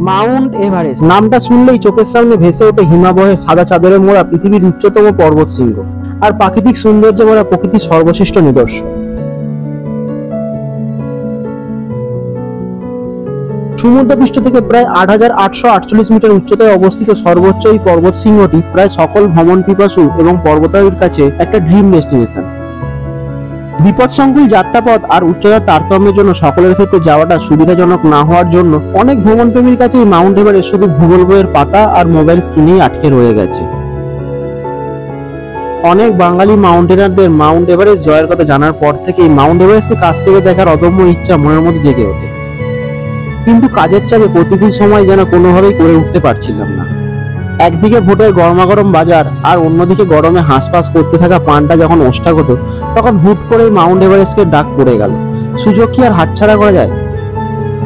Mount Everest নামটা শুনলেই চোখের সামনে ভেসে ওঠে হিমাবহে সাদা চাদরে মোড়া পৃথিবীর উচ্চতম পর্বত শৃঙ্গ আর প্রাকৃতিক সৌন্দর্যে ভরা প্রকৃতির সর্বশ্রেষ্ঠ নিদর্শন। সমুদ্রপৃষ্ঠ থেকে প্রায় ৮,৮৪৮ মিটার উচ্চতায় অবস্থিত সর্বোচ্চ এই পর্বত শৃঙ্গটি প্রায় সকল ভ্রমণ পিপাসু এবং পর্বতারোহীর কাছে একটা ড্রিম ডেস্টিনেশন। বিপদসংকুল যাত্রাপথ আর উচ্চতার তারতম্যের জন্য সকলের ক্ষেত্রে যাওয়াটা সুবিধাজনক না হওয়ার জন্য অনেক ভ্রমণপ্রেমীর কাছে এই মাউন্ট এভারেস্ট শুধু ভূগোল বইয়ের পাতা আর মোবাইল স্ক্রিনেই আটকে রয়ে গেছে। অনেক বাঙালি মাউন্টেনারদের মাউন্ট এভারেস্ট জয়ের কথা জানার পর থেকে এই মাউন্ট এভারেস্টকে কাছ থেকে দেখার অদম্য ইচ্ছা মনের মধ্যে জেগে ওঠে, কিন্তু কাজের চাপে প্রতিকূল সময় যেন কোনোভাবেই করে উঠতে পারছিলাম না। একদিকে ভোটের গরমাগরম বাজার আর অন্যদিকে গরমে হাঁসফাঁস করতে থাকা পানটা যখন ওষ্ঠাগত, তখন হুট করে মাউন্ট এভারেস্টের ডাক পড়ে গেল। সুযোগ কি আর হাতছাড়া করা যায়?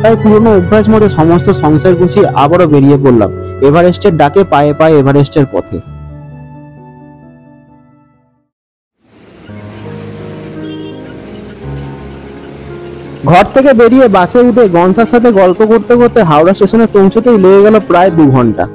তাই পুরনো অভ্যাস মতো সমস্ত সংসার গুছিয়ে আবারও বেরিয়ে পড়লাম এভারেস্টের ডাকে, পায়ে পায়ে এভারেস্টের পথে। ঘর থেকে বেরিয়ে বাসে উঠে গনসার সাথে গল্প করতে করতে হাওড়া স্টেশনে পৌঁছতেই লেগে গেল প্রায় 2 ঘন্টা।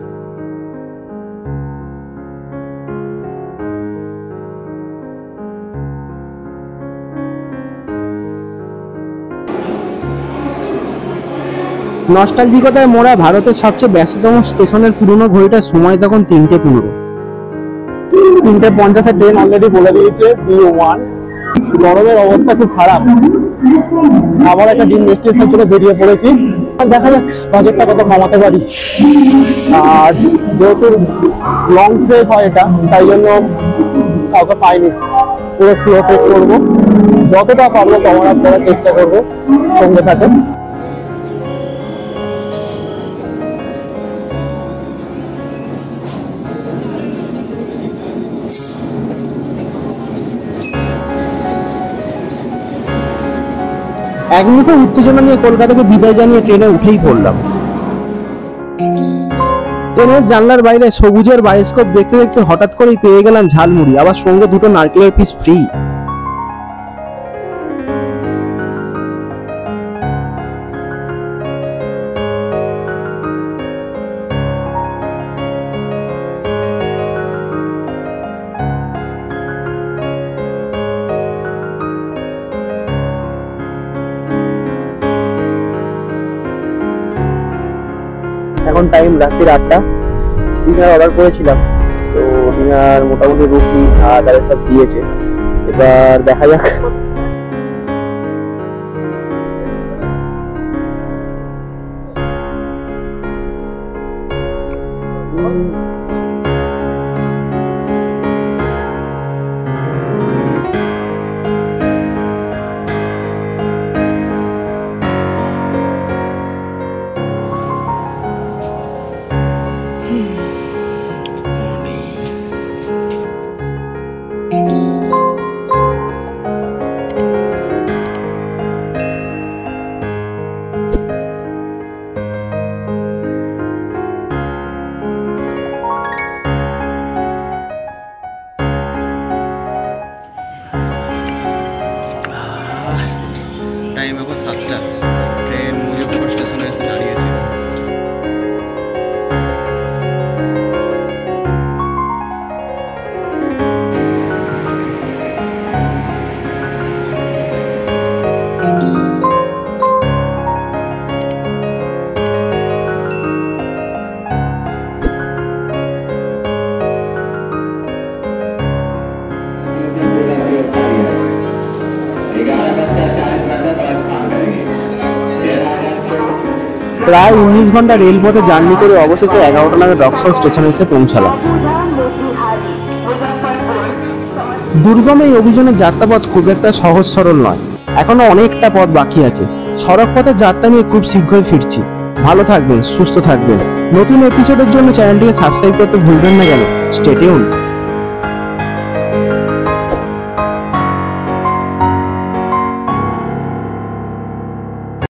নস্টালজিকতায় মোড়া ভারতের সবচেয়ে ব্যস্ততম স্টেশনের পুরনো ঘড়িটা সময় তখন 3:15। 3:50 ট্রেন অলরেডি বলে দিয়েছে B1। গরমের অবস্থা খুব খারাপ। আবার একটা ড্রিম ডেস্টিনেশন থেকে বেরিয়ে পড়েছি, দেখা যাক বাজেটটা কত কমাতে পারি। আর যেহেতু লং ট্রেক হয় এটা, তাই জন্য কাউকে পাইনি, পুরো স্লো ট্রেক করবো, যতটা পারবো কভার আপ করার চেষ্টা করবো। সঙ্গে থাকে এক মুখে উত্তেজনা নিয়ে কলকাতাকে বিদায় জানিয়ে ট্রেনে উঠেই পড়লাম। ট্রেনের জানলার বাইরে সবুজের বায়োস্কোপ দেখতে দেখতে হঠাৎ করেই পেয়ে গেলাম ঝালমুড়ি, আবার সঙ্গে 2টো নারকেলের পিস ফ্রি। এখন টাইম রাত্রি 8টা। ডিনার অর্ডার করেছিলাম, তো ডিনার মোটামুটি রুটি ভাত আর সব দিয়েছে। এবার দেখা যাক। টাইম এখন 7টা। ট্রেন মুজফ্ফর স্টেশনে এসে দাঁড়িয়েছে। প্রায় 19 ঘন্টা রেলপথে জার্নি করে অবশেষে 11টা নাগাদ রক্সল স্টেশনে এসে পৌঁছালাম। দুর্গম এই অভিযানের যাত্রাপথ খুব একটা সহজ সরল নয়, এখনো অনেকটা পথ বাকি আছে। সড়ক পথের যাত্রা নিয়ে খুব শীঘ্রই ফিরছি। ভালো থাকবেন, সুস্থ থাকবেন। নতুন এপিসোডের জন্য চ্যানেলটিকে সাবস্ক্রাইব করতে ভুলবেন না যেন। Stay tuned.